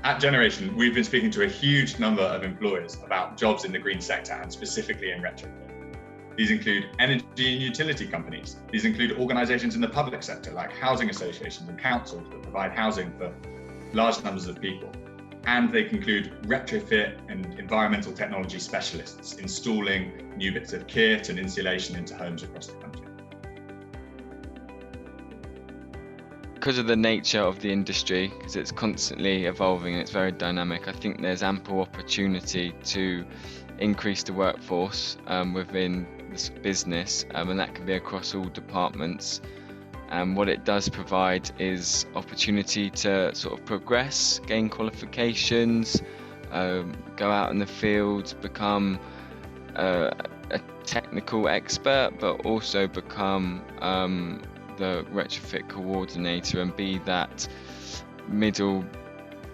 At Generation, we've been speaking to a huge number of employers about jobs in the green sector and specifically in retrofit. These include energy and utility companies. These include organisations in the public sector like housing associations and councils that provide housing for large numbers of people. And they include retrofit and environmental technology specialists installing new bits of kit and insulation into homes across the country. Because of the nature of the industry, because it's constantly evolving and it's very dynamic, I think there's ample opportunity to increase the workforce within this business, and that can be across all departments. And what it does provide is opportunity to sort of progress, gain qualifications, go out in the field, become a technical expert, but also become the retrofit coordinator and be that middle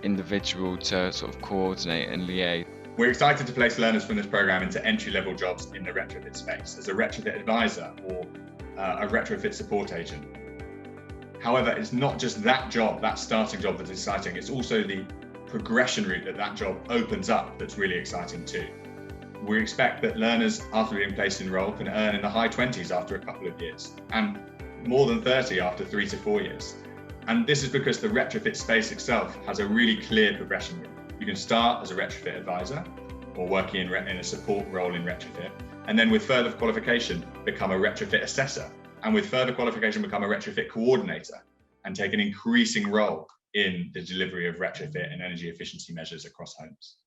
individual to sort of coordinate and liaise. We're excited to place learners from this programme into entry-level jobs in the retrofit space as a retrofit advisor or a retrofit support agent. However, it's not just that job, that starting job that's exciting, it's also the progression route that job opens up that's really exciting too. We expect that learners, after being placed in role, can earn in the high 20s after a couple of years and more than 30 after 3 to 4 years. And this is because the retrofit space itself has a really clear progression route. You can start as a retrofit advisor or working in a support role in retrofit, and then with further qualification, become a retrofit assessor, and with further qualification, become a retrofit coordinator and take an increasing role in the delivery of retrofit and energy efficiency measures across homes.